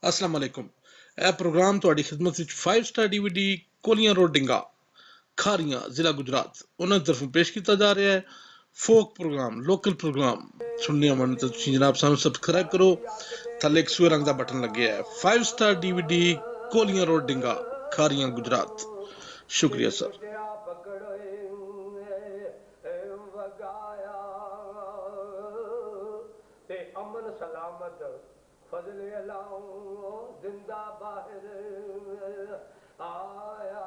अस्सलाम वालेकुम। यह प्रोग्राम ਤੁਹਾਡੀ ਖidmat ਵਿੱਚ 5 ਸਟਾਰ DVD ਕੋਲੀਆਂ ਰੋਡ ਡਿੰਗਾ ਖਾਰੀਆਂ ਜ਼ਿਲ੍ਹਾ ਗੁਜਰਾਤ ਉਹਨਾਂ ਦੀ ਤਰਫੋਂ ਪੇਸ਼ ਕੀਤਾ ਜਾ ਰਿਹਾ ਹੈ ਫੋਕ ਪ੍ਰੋਗਰਾਮ ਲੋਕਲ ਪ੍ਰੋਗਰਾਮ ਸੁਣਨੇ ਆਉਣ ਤਾਂ ਤੁਸੀਂ ਜਨਾਬ ਸਾਨੂੰ ਸਬਸਕ੍ਰਾਈਬ ਕਰੋ ਥੱਲੇ ਇੱਕ ਸੂਏ ਰੰਗ ਦਾ ਬਟਨ ਲੱਗਿਆ ਹੈ 5 ਸਟਾਰ DVD ਕੋਲੀਆਂ ਰੋਡ ਡਿੰਗਾ ਖਾਰੀਆਂ ਗੁਜਰਾਤ शुक्रिया सर। अमन सलामत फजले अलाओ जिंदा बाहर आया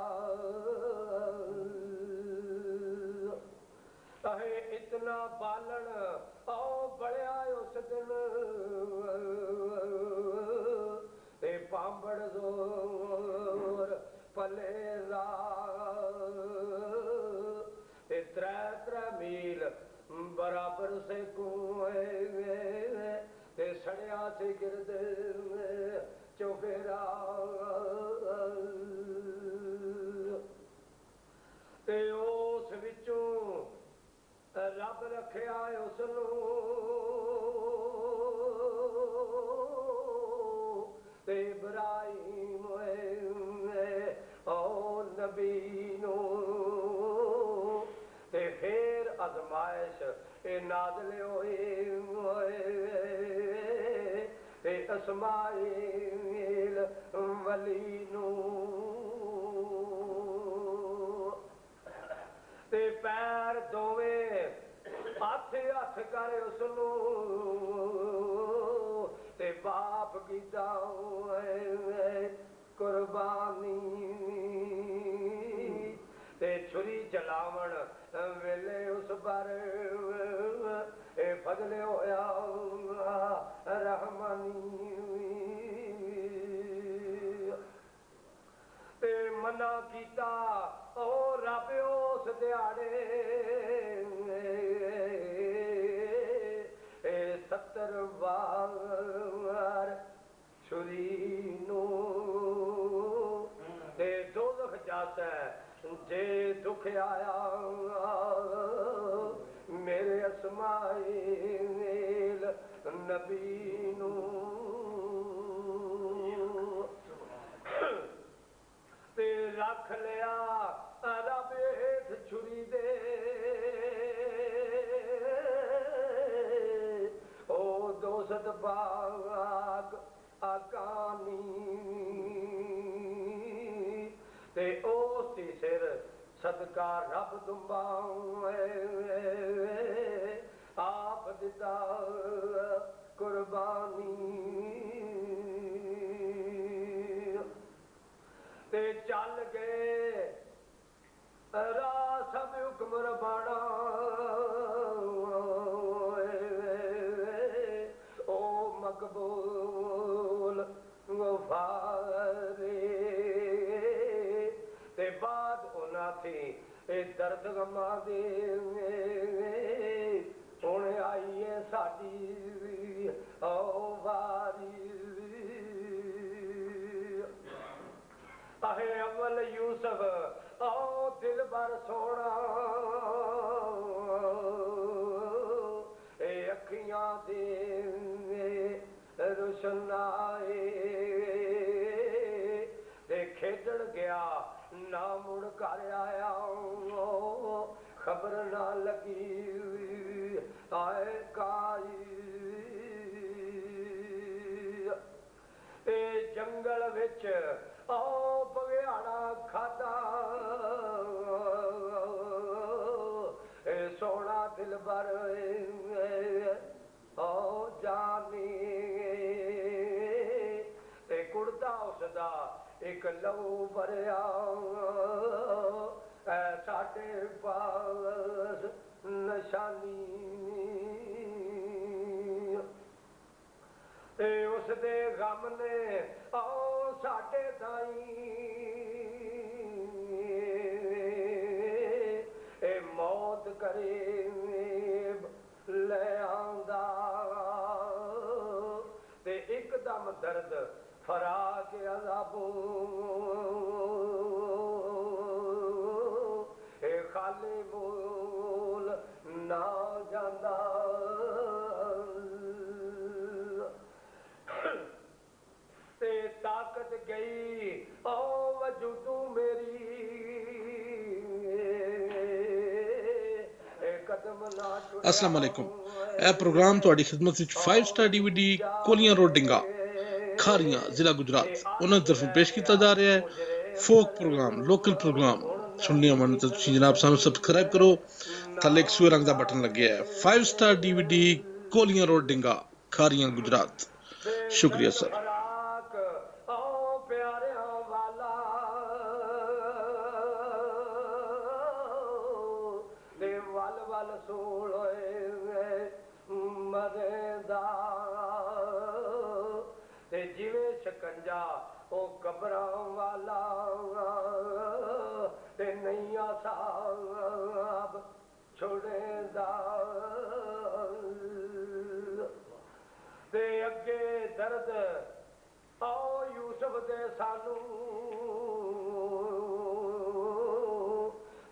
है इतना बालन आओ बड़े उस दिन पांबड़ जोर पले त्रै त्रै मील बराबर से कुएं सड़िया से गिरद चौफेरा उस विचों रब रखिया उसनू इब्राहिम ओ नबी नू फिर अजमाइश नादले होए इस्माइल वली नू पैर दोवे हथ हथ कर उसनू बाप कीता कुर्बानी छुरी चलावण वेले उस पर फजले होया रहमानी मना कीता ओ रब उस दिहाड़े 70 बार छुरी नू दोज़ख जाता जे दुख आया मेरे इस्माइल नबी नू रख लिया रब हेठ छुरी दे ओ दोसत बाग अकानी ते ओसी सिर सदका रब दुंबा आप दिता कुर्बानी ते चल गए राह सब हुक्म रबाना ओ मकबूल गुफारे ते बाद उना थी दर्द गमा दे हुण आई है साडी ओ वारी आहे अव्वल यूसुफ आओ दिल भर सोना अखियां दे रुशनाए खेडण गया ना मुड़ कर आया खबर ना लगी आए काई जंगल विच आओ बघियाड़ा खादा सोना दिल भर आओ जानी कुड़ता उसदा एक लहू भरिया साढ़े पास निशानी उस दे गम ने आओ साढ़े ताई मौत करे ले आंदा ते एकदम दर्द फरा के अज़ाबो खाली बोल ना जांदा गई ओ वजूदू मेरी कदम ना अस्सलाम वालेकुम। ਇਹ ਪ੍ਰੋਗਰਾਮ ਤੁਹਾਡੀ ਖidmat ਵਿੱਚ 5 ਸਟਾਰ DVD ਕੋਲੀਆਂ ਰੋਡ ਡਿੰਗਾ ਖਾਰੀਆਂ ਜ਼ਿਲ੍ਹਾ ਗੁਜਰਾਤ ਉਹਨਾਂ ਦੀ ਤਰਫੋਂ ਪੇਸ਼ ਕੀਤਾ ਜਾ ਰਿਹਾ ਹੈ ਫੋਕ ਪ੍ਰੋਗਰਾਮ ਲੋਕਲ ਪ੍ਰੋਗਰਾਮ ਸੁਣਨੇ ਹੋਣ ਤਾਂ ਤੁਸੀਂ ਜਨਾਬ ਸਾਨੂੰ ਸਬਸਕ੍ਰਾਈਬ ਕਰੋ ਥੱਲੇ ਇੱਕ ਸੂਏ ਰੰਗ ਦਾ ਬਟਨ ਲੱਗਿਆ ਹੈ 5 ਸਟਾਰ DVD ਕੋਲੀਆਂ ਰੋਡ ਡਿੰਗਾ ਖਾਰੀਆਂ ਗੁਜਰਾਤ शुक्रिया सर। जिवें शकंजा ओ कबरां वाला ते नैया साहब छोड़ेंदा ते अगे दर्द आओ यूसुफ दे सानू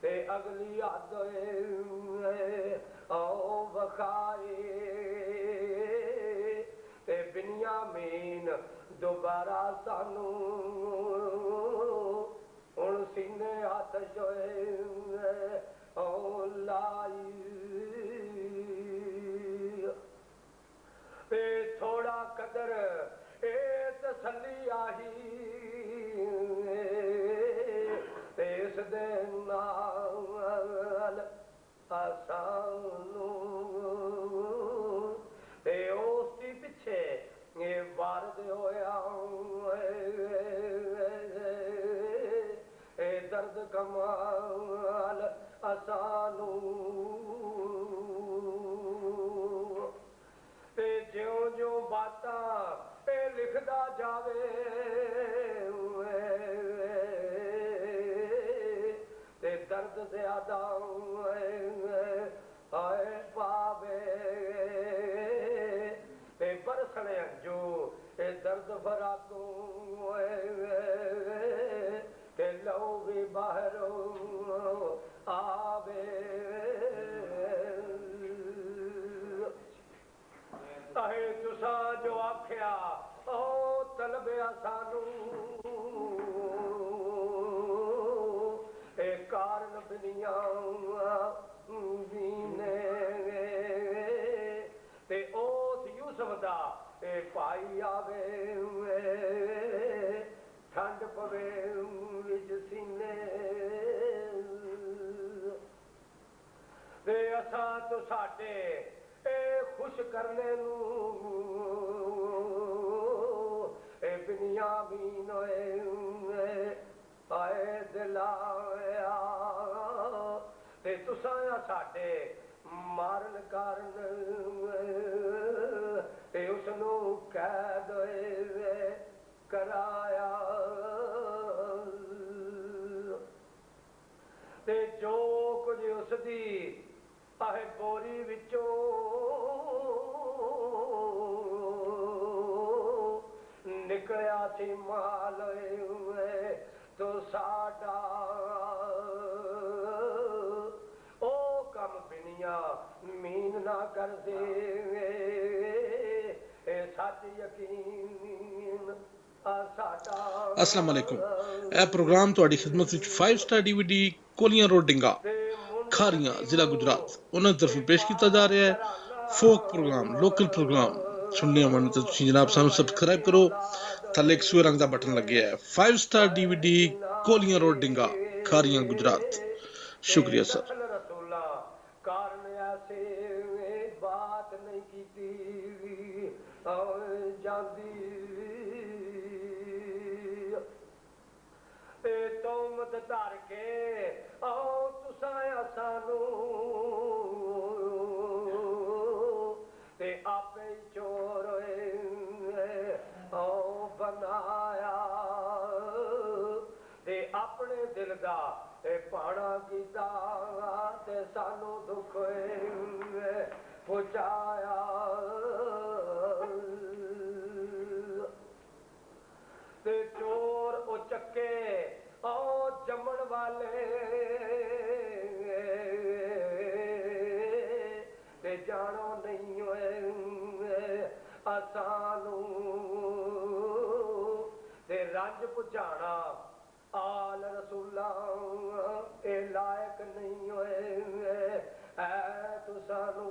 ते अगली हद आओ वखाए ते बिन्यामीन दोबारा सानू हुण सीने हथ जोए ओ लाई ते थोड़ा कदर ए तसल्ली आही ते इस दे नाल आसानू ते उस दी पिछे ये वारद होया ए दर्द कमाल आसानू ते ज्यों ज्यों बातां पे लिखदा जावे ते दर्द ज्यादा आए पावे ते बरसने अंजू ते दर्द फराकू ते लो भी बाहर आवे अहे तुसा जो आख्या ओ तलबिया सानू ए कारण बिनिया दीने ते ओस यूसुफ दा ए भाई आवे ठंड पवे विच सीने ते असा तो साडे खुश करने नू ए बिन्यामीन आए दिलाया ते तुसां साडे मारन कारण ते उसनू कैद कराया ते जो कुछ उसदी आहे बोरी विचों निकलिया सी माल तो साडा ओ कम बिनिया मीन ना कर दे सच यकीन अस्सलाम वालेकुम। ਇਹ ਪ੍ਰੋਗਰਾਮ ਤੁਹਾਡੀ ਖidmat ਵਿੱਚ 5 ਸਟਾਰ DVD ਕੋਲੀਆਂ ਰੋਡ ਡਿੰਗਾ ਖਾਰੀਆਂ ਜ਼ਿਲ੍ਹਾ ਗੁਜਰਾਤ ਉਹਨਾਂ ਦੀ ਤਰਫੋਂ ਪੇਸ਼ ਕੀਤਾ ਜਾ ਰਿਹਾ ਹੈ ਫੋਕ ਪ੍ਰੋਗਰਾਮ ਲੋਕਲ ਪ੍ਰੋਗਰਾਮ ਸੁਣਨੇ ਹੋਣ ਤਾਂ ਤੁਸੀਂ ਜਨਾਬ ਸਾਨੂੰ ਸਬਸਕ੍ਰਾਈਬ ਕਰੋ ਥੱਲੇ ਇੱਕ ਸੂਏ ਰੰਗ ਦਾ ਬਟਨ ਲੱਗਿਆ ਹੈ 5 ਸਟਾਰ DVD ਕੋਲੀਆਂ ਰੋਡ ਡਿੰਗਾ ਖਾਰੀਆਂ ਗੁਜਰਾਤ शुक्रिया सर। धर के आओ तुसां सानू ते आपे चोर आओ बनाया ते अपने दिल दा पाना कीता ते सानू दुख पहुंचाया ते चोर ओ चक्के आओ जमन वाले ते जानो नहीं होए असानू ते रंज पुझाना आल रसूला ए लायक नहीं होए ऐ तू सानू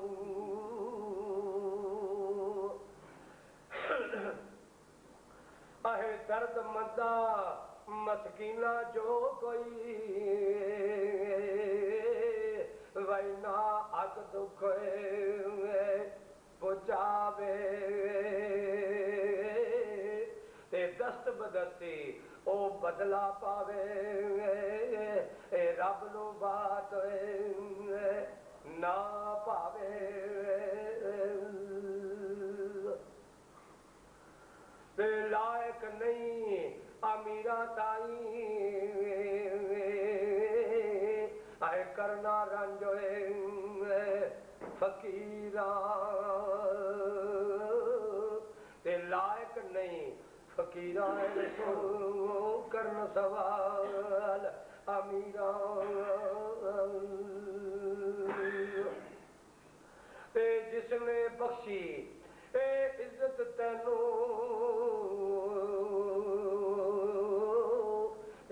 आहे दर्द मंदा मस्कीना जो कोई वैना अग दुख पुचावे ते दस्त बदस्ती ओ बदला पावे ए रब नु बात ना पावे ते लायक नहीं अमीरा ताई आए करना रंजोए फकीरा ते लायक नहीं फकीरा करन सवाल अमीरा ते जिसने बख्शी ए इज्जत तैनू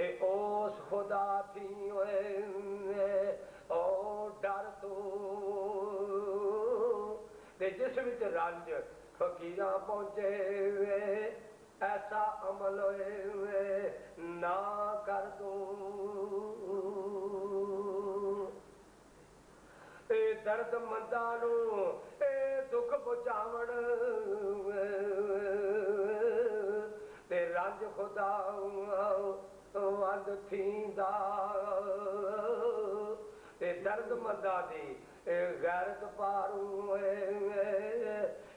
ए ओस खुदा थी ओ डर तू ते जिस विच रंज फकीरा पहुंचे ऐसा अमल होए ना कर दूं ए दर्द मंदा नू ए दुख पहुंचावण ते रंज खुदा वंद थींदा ते दर्द मंदा दी ए गैरत पारू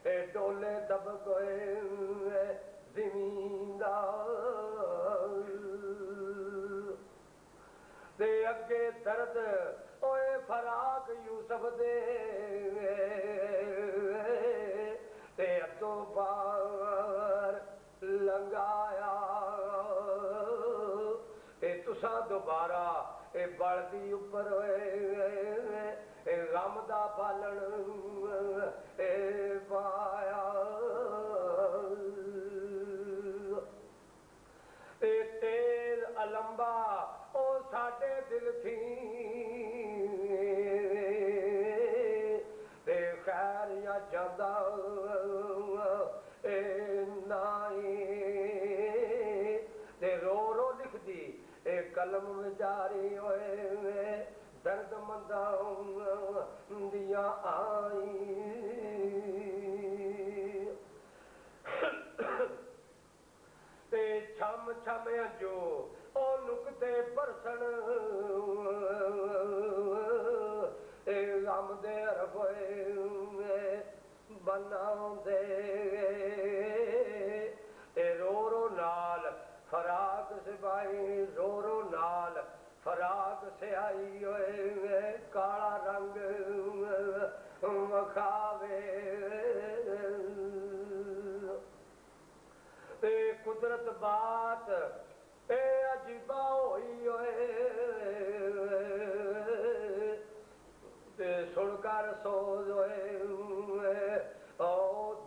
ए डोले दबक ज़मींदार ते अगे दर्द ओए फराक यूसुफ दे ते अतो पार लंगाया ते तुसा दोबारा ए बलदी उपर ए गम दा पालन ए पाया ते तेल अलंबा ओ साडे दिल थी ते खैर या जादा ए नाई ते रो रो लिख दी ए कलम विचारी होए दर्द मंदा दिया आई ते छम छम जो ओ नुकते बरसन ए गम दे रफे बनाउंदे ते रो रो नाल फराक सिपाही रो रो नाल फराक से आई होए काला रंग वखावे ते कुदरत बात ए अजीबा होई होए ते सुनकर सोज होए ओ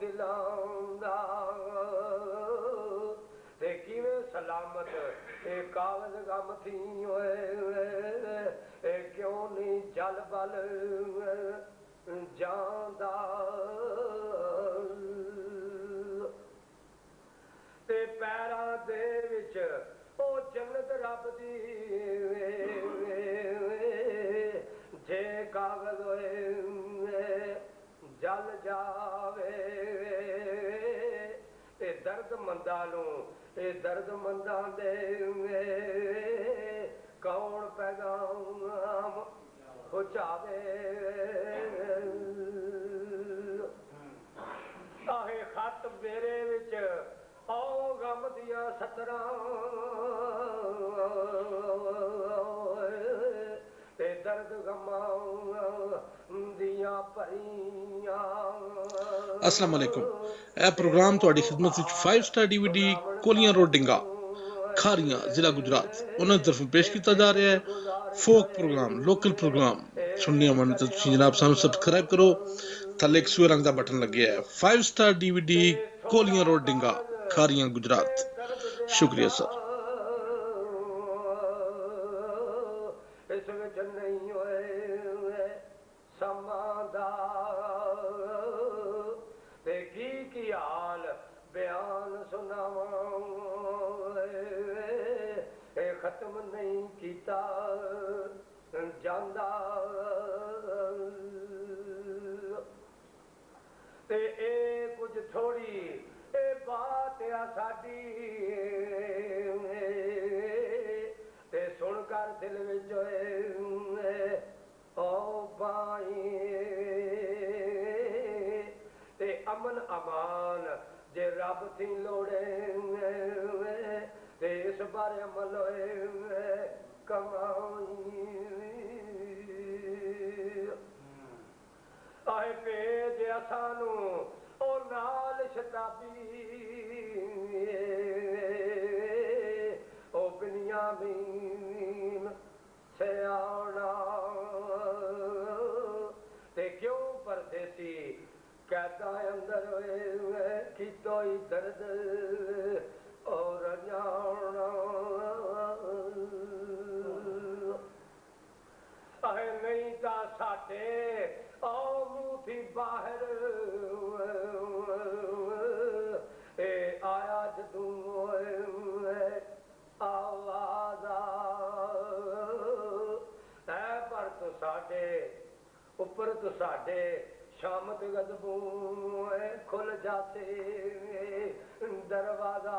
दिलांदा ते किवें सलामत ए कागज गम थी होए ए क्यों नहीं जल बल जांदा ते पैरां दे विच ओ जन्नत रब दी जे कागज होए जल जावे ते दर्द मंदा नू ए दर्द मंदा दे कौन पैगाम पहुंचावे आहे खत मेरे विच आओ गम दिया सतरा ते दर्द गमा दिया भरिया। अस्सलाम वालेकुम। यह प्रोग्राम तुहाडी खिदमत विच 5 स्टार DVD कोलियां रोड डिंगा खारियां जिला गुजरात उन्हां दी तरफों पेश किया जा रहा है फोक प्रोग्राम लोकल प्रोग्राम सुनने मन तो जनाब सानू सब्सक्राइब करो थले एक सूए रंग का बटन लगे है 5 star DVD कोलियां road डिंगा Khariyan Gujarat शुक्रिया सर। इस विच नहीं होए समादा ते की हाल बयान सुनावां ए खत्म नहीं कीता जांदा ते ए कुछ थोड़ी ए बात आ साडी ते सुन कर दिल विच ओ बाई ते अमन अमान जे रब थी लोड़े ते इस बारे अमल होए कमाई आए भेज सानू ओ नाल शताबी ओ बिनियामीन सियाणा ते क्यों परदेसी कैदा अंदर होए की तोई दर्द और जाना आए नहीं ता साडे ओ मुंह थी बाहर ए आया जदू आवाज है पर तो साडे ऊपर तो साडे शामत गदबू खुल जाते दरवाजा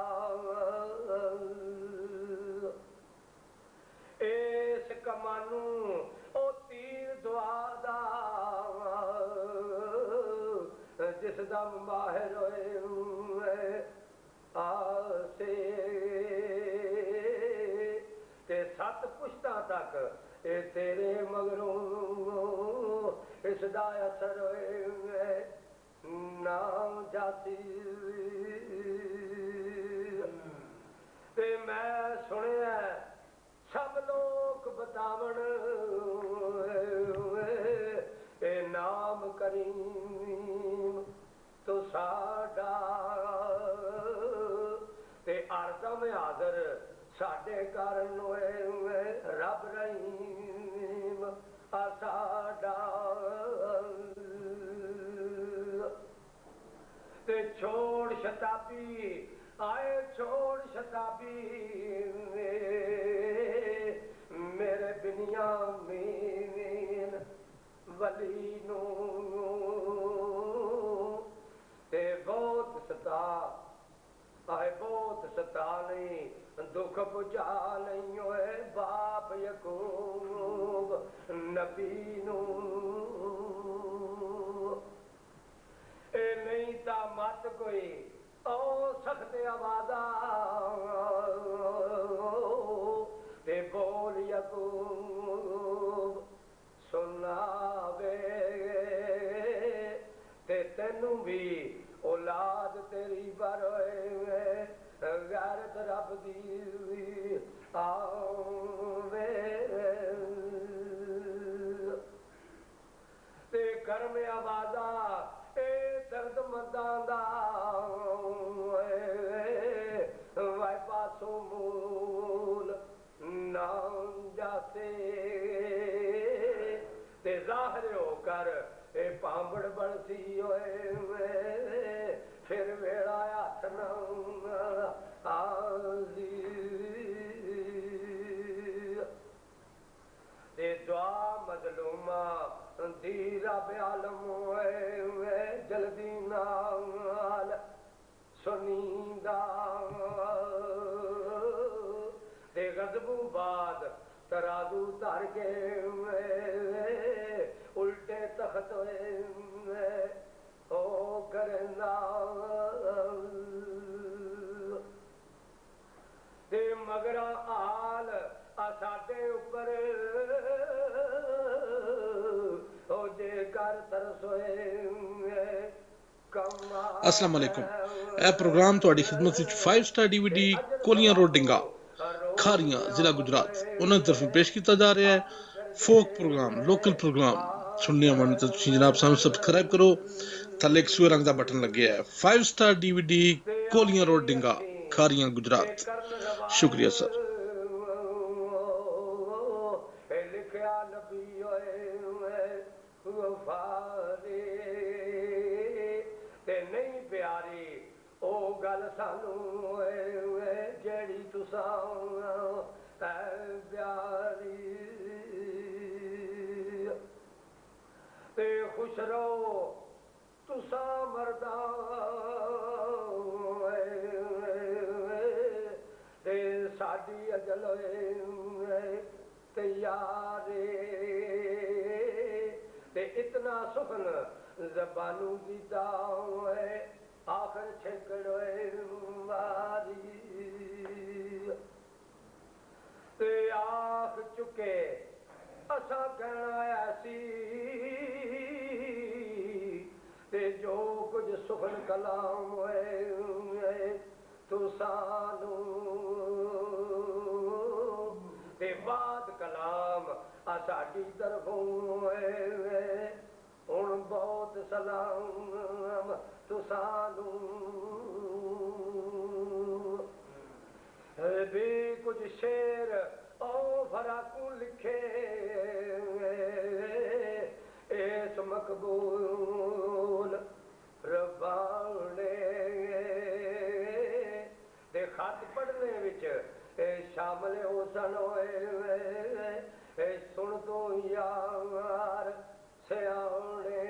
इस कमानू ओ तीर दुआदा जिस दम बाहर होए आसे ते सत पुश्ता तक ए तेरे मगरों इसदा असर होए नाम जाती ते मैं सुनिया सब लोग बतावन ए नाम करीम तो साडा ते आरदम हाजर साडे कारण होए रब रहीम साडा ते छोड़ शताबी आए छोड़ शताबी मेरे बिनियामीन वली नू ते बहुत सता आए बहुत सता नहीं दुख बुझा नहीं होए बाप यकूब नबी नू ए नहीं ता मत कोई ओ सख्त आवाज़ा ते बोल यकूब सुनावे ते तेनू भी औलाद तेरी बर गैरत रब दी आवे ते कर्म आवाज़ा ए दर्द मर्दां दा वाई पासों मूल नाम जाते ते जाहिर होकर ए पांबड़ बड़सी होए फिर वेड़ा हथ आजी ते दुआ मजलूमा दी रब आलम होए जल्दी नाल सुनींदा ते गज़बू बाद तराजू धर के उल्टे तख्त हो करना ते मगरा आल साडे उपर ओ जे कर तरसोए अस्सलाम वालेकुम। ਇਹ ਪ੍ਰੋਗਰਾਮ ਤੁਹਾਡੀ ਖidmat ਵਿੱਚ 5 ਸਟਾਰ DVD ਕੋਲੀਆਂ ਰੋਡ ਡਿੰਗਾ ਖਾਰੀਆਂ ਜ਼ਿਲ੍ਹਾ ਗੁਜਰਾਤ ਉਹਨਾਂ ਦੀ ਤਰਫੋਂ ਪੇਸ਼ ਕੀਤਾ ਜਾ ਰਿਹਾ ਹੈ। ਫੋਕ ਪ੍ਰੋਗਰਾਮ ਲੋਕਲ ਪ੍ਰੋਗਰਾਮ ਸੁਣਨੇ ਹੋਣ ਤਾਂ ਤੁਸੀਂ ਜਨਾਬ ਸਾਨੂੰ ਸਬਸਕ੍ਰਾਈਬ ਕਰੋ। ਥੱਲੇ ਇੱਕ ਸੂਏ ਰੰਗ ਦਾ ਬਟਨ ਲੱਗਿਆ ਹੈ 5 ਸਟਾਰ DVD ਕੋਲੀਆਂ ਰੋਡ ਡਿੰਗਾ खारियां गुजरात। शुक्रिया सर। लिखिया नबी वफारे ते नहीं प्यारी ओ गल सानू जेड़ी तुसां प्यारी ते खुश रहो तुसा मरदा ते साडी अजल तैयारे ते इतना सुखन जबानू कीता आखिर छेकड़ मारी ते आख चुके असा कहना ऐसी ते जो कुछ सुखन कलाम है तो सानू ते बाद कलाम साडी तरफों हुण बहुत सलाम तो सानू भी कुछ शेर ओ फराकू लिखे इस मकबूल रबाने दे खत पढ़ने विच शामिल हो सन सुन तो यार सियाने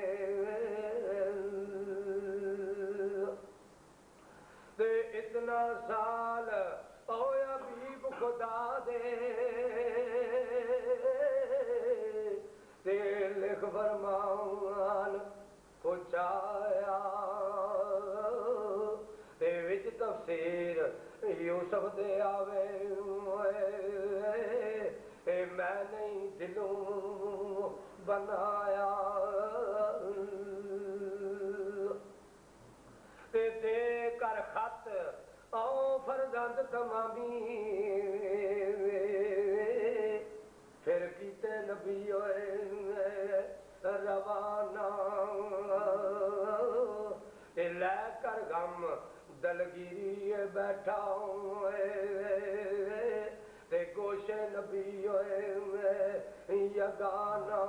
ते इतना साल ओया बीब खुदा दे ते लिख फरमान पहुंचाया ते विच तफसीर यूसुफ दे आवे मैं नहीं दिलों बनाया ते दे कर खत ओ फरजंद तमामी फिर कीते नबी रवाना लै कर गम दलगिरी बैठा ते गोशे नबी यगाना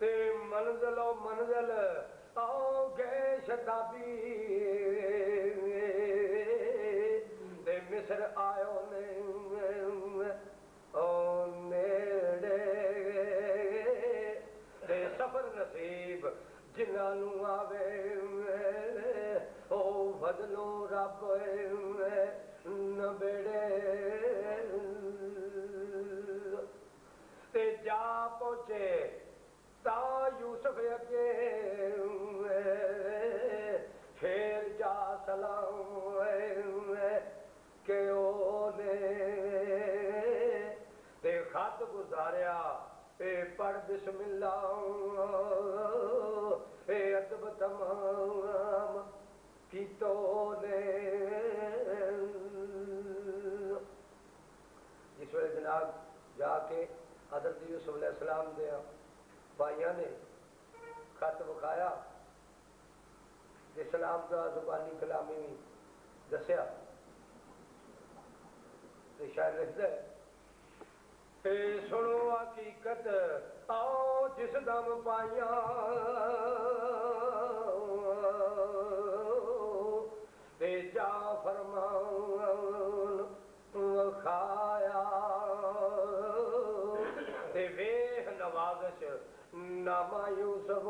ते मंजिलो मंजिल आओ गए शताबी ते मिस्र आयो ने ओ नेड़े ते सफर नसीब जिन्हां आवे ओ बदलो रब नबेड़े ते जा पहुंचे ता यूसुफ अगे फिर जा सलाम के ओने ते खत गुजारिया पढ़ बिस्मिल्लाह अदब तमाम कीतो ने जिस वे जनाब जाके हजरत यूसुफ अलैहिस्सलाम दे भाइयों ने खत विखाया सलाम का जुबानी कलामी भी दसिया ते शायद लिखता है सुनो हकीकत आओ जिस दम पाइया ते जा फरमान खाया ते वेह नवाज़श नामा यूसुफ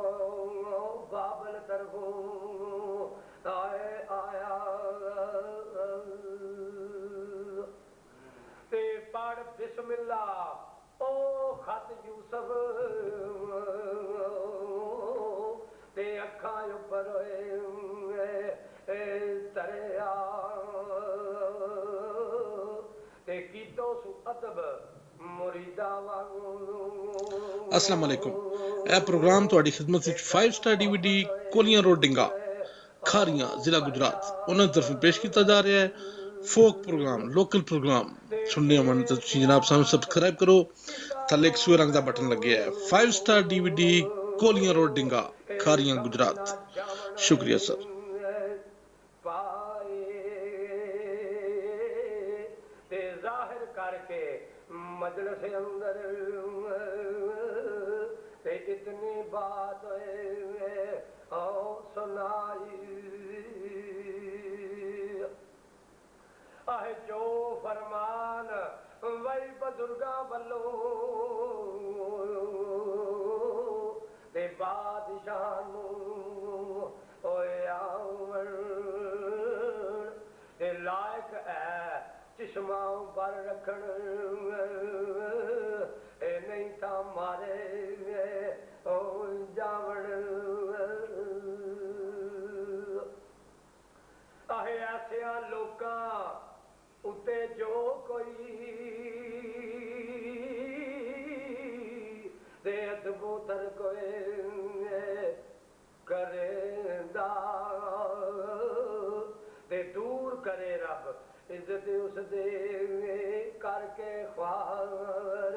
बाबल तरफों आए आया ते पढ़ बिस्मिल्लाह ओ खत यूसुफ ते अखा ऊपर तरया ते कीतो सु अदब मुरीदा अस्सलाम वालेकुम। यह प्रोग्राम ਤੁਹਾਡੀ ਖidmat ਵਿੱਚ 5 ਸਟਾਰ DVD ਕੋਲੀਆਂ ਰੋਡ ਡਿੰਗਾ ਖਾਰੀਆਂ ਜ਼ਿਲ੍ਹਾ ਗੁਜਰਾਤ ਉਹਨਾਂ ਦੀ ਤਰਫੋਂ ਪੇਸ਼ ਕੀਤਾ ਜਾ ਰਿਹਾ ਹੈ। ਫੋਕ ਪ੍ਰੋਗਰਾਮ ਲੋਕਲ ਪ੍ਰੋਗਰਾਮ ਸੁਣਨੇ ਆਉਣ ਤਾਂ ਤੁਸੀਂ ਜਨਾਬ ਸਾਨੂੰ ਸਬਸਕ੍ਰਾਈਬ ਕਰੋ। ਥੱਲੇ ਇੱਕ ਸੂਏ ਰੰਗ ਦਾ ਬਟਨ ਲੱਗਿਆ ਹੈ 5 ਸਟਾਰ DVD ਕੋਲੀਆਂ ਰੋਡ ਡਿੰਗਾ ਖਾਰੀਆਂ ਗੁਜਰਾਤ। शुक्रिया सर। पाए ते जाहिर करके मजलिस अंदर ते इतनी बात सुनाई आह जो फरमान वही बुजुर्गा वल्लों ते बादशाह नूं ओए आवन ते लायक है चिश्मा पर रखन ए नहीं था मारे ओ जावण आह ऐसिया लोकां उत्ते जो कोई दे अदबोतर कोई करेंदा ते दूर करे रब इज्जत उस दे करके ख्वार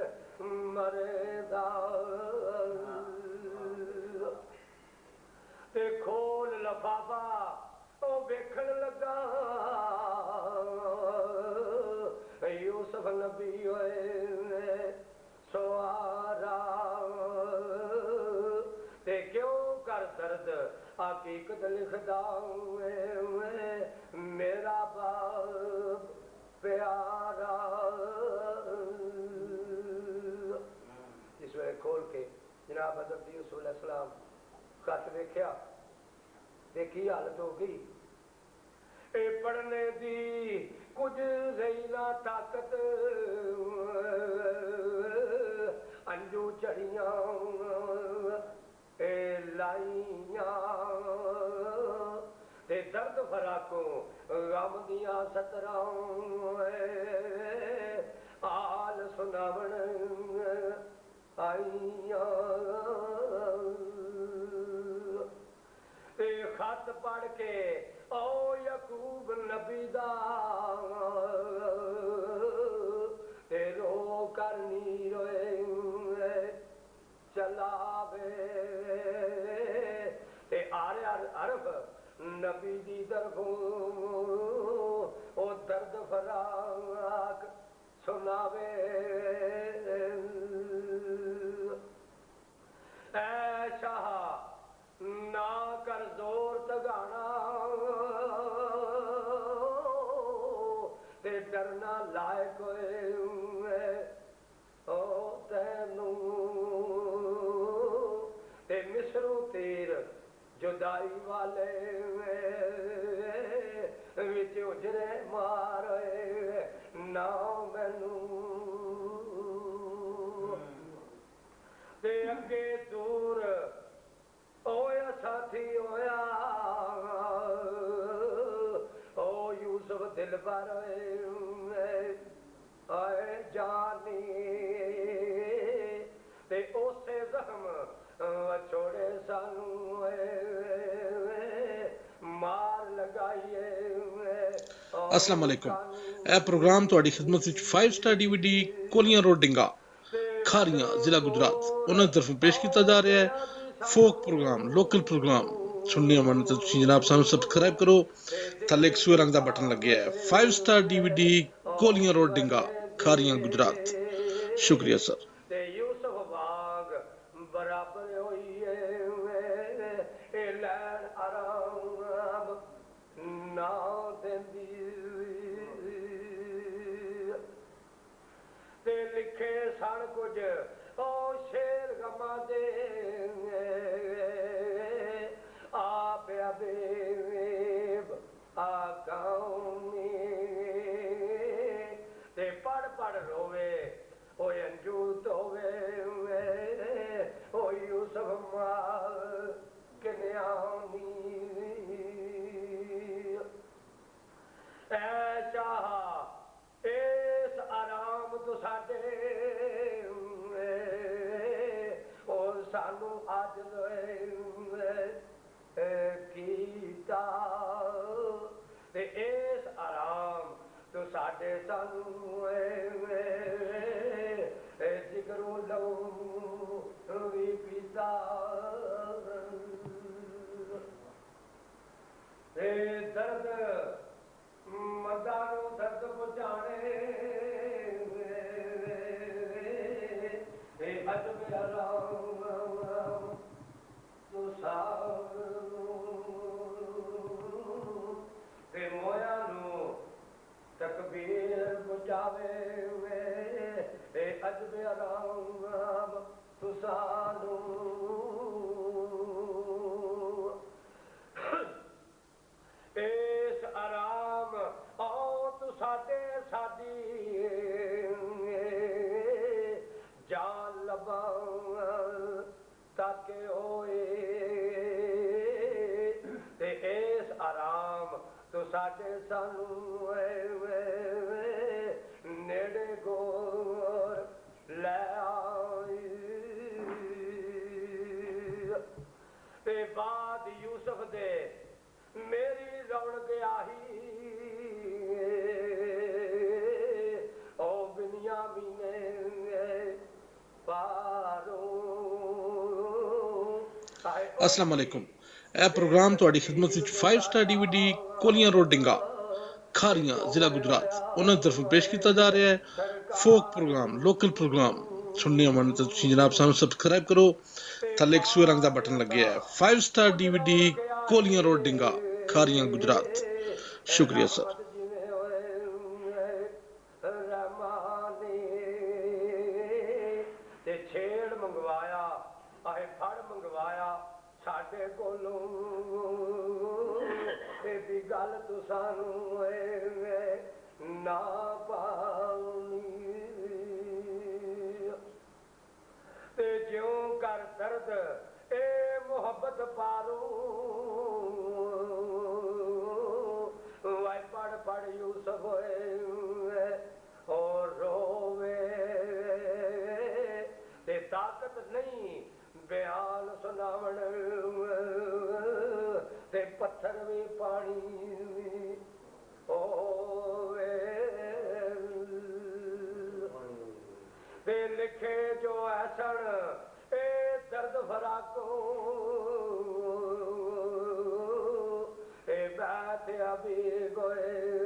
मरेदा ते खोल लफाफा ओ वेखण लगा यूसुफ नबी होए सवारा ते क्यों कर दर्द हकीकत लिखदा मेरा बाप प्यारा इस वे खोल के जनाब हज़रत यूसुफ अलैहिस्सलाम खत वेख्या देखी हालत हो गई ए पढ़ने दी कुछ रही ना ताकत अंजू चढ़िया ए लाइया ते दर्द फराकों गम दिया सतरा आल सुनावण आइया ते खत पढ़ के ओ यकूब नबी दा ते रो करनी रोए चलावे ते आरे अरफ नबी दी तरफों ओ दर्द फराक सुनावे ऐ शाह ना कर जोर तगाना ते डरना लायक ओ तैनू ते मिसरू तीर जुदाई वाले विच उजरे मारे ना मैनू ते अगे दूर ओया साथी ओया ओ यूसुफ दिल पर आए जानी ते ओसे जख्म छोड़े सानू मार लगाइए। अस्सलाम वालेकुम। यह प्रोग्राम ਤੁਹਾਡੀ ਖidmat ਵਿੱਚ 5 ਸਟਾਰ DVD ਕੋਲੀਆਂ ਰੋਡ ਡਿੰਗਾ ਖਾਰੀਆਂ ਜ਼ਿਲ੍ਹਾ ਗੁਜਰਾਤ ਉਹਨਾਂ ਦੀ ਤਰਫੋਂ ਪੇਸ਼ ਕੀਤਾ ਜਾ ਰਿਹਾ ਹੈ ਫੋਕ ਪ੍ਰੋਗਰਾਮ ਲੋਕਲ ਪ੍ਰੋਗਰਾਮ ਸੁਣਨੇ ਮਨ ਤੇ ਤੁਸੀਂ ਜਨਾਬ ਸਾਨੂੰ ਸਬਸਕ੍ਰਾਈਬ ਕਰੋ ਥੱਲੇ ਇੱਕ ਸੂਏ ਰੰਗ ਦਾ ਬਟਨ ਲੱਗਿਆ ਹੈ 5 ਸਟਾਰ DVD ਕੋਲੀਆਂ ਰੋਡ ਡਿੰਗਾ ਖਾਰੀਆਂ ਗੁਜਰਾਤ शुक्रिया सर। लिखे सन कुछ ओ शेर गमा दे आप अबेब आकामी ते पढ़ पढ़ रोवे ओ अंजू तोवे ओ यूसुफ माल कन्यानी ऐ चाह इस आराम तो साडे ओ सानू अज कीता ते इस आराम तो साडे सानू जिगरो लहू भी पीता ते दर्द मर्दा नू दर्द पहुंचाने ते अजब आराम तू ते मोया नू तकबीर बुझावे ते अजब आराम तू सानू इस आराम आओ तू साडे साडी जान लबा ताके होए ते इस आराम तू साडे सानू नेड़े गोर लै आई ते बाद यूसुफ दे मेरी रौनक आही ओ बिन्यामीने पारो अस्सलाम वालेकुम। यह प्रोग्राम ਤੁਹਾਡੀ ਖidmat ਵਿੱਚ 5 ਸਟਾਰ DVD ਕੋਲੀਆਂ ਰੋਡ ਡਿੰਗਾ ਖਾਰੀਆਂ ਜ਼ਿਲ੍ਹਾ ਗੁਜਰਾਤ ਉਹਨਾਂ ਦੀ ਤਰਫੋਂ ਪੇਸ਼ ਕੀਤਾ ਜਾ ਰਿਹਾ ਹੈ। ਫੋਕ ਪ੍ਰੋਗਰਾਮ ਲੋਕਲ ਪ੍ਰੋਗਰਾਮ ਸੁਣਨੇ ਹੋਣ ਤਾਂ ਤੁਸੀਂ ਜਨਾਬ ਸਾਨੂੰ ਸਬਸਕ੍ਰਾਈਬ ਕਰੋ। ਥੱਲੇ ਇੱਕ ਸੂਏ ਰੰਗ ਦਾ ਬਟਨ ਲੱਗਿਆ ਹੈ। 5 ਸਟਾਰ DVD ਕੋਲੀਆਂ ਰੋਡ ਡਿੰਗਾ ਖਾਰੀਆਂ ਗੁਜਰਾਤ। शुक्रिया सर। छेड़ मंगवाया आए फड़ मंगवाया साडे कोलों भी गल तू सानू ना पानी ते ज्यों कर दर्द ए मोहब्बत पारो वाई पढ़ पढ़ यूसुफ और रोवे ते ताकत नहीं बयान सुनावण ते पत्थर भी पानी होवे ते लिखे जो ऐसन ए दर्द फराको ए बैठ अभी गोए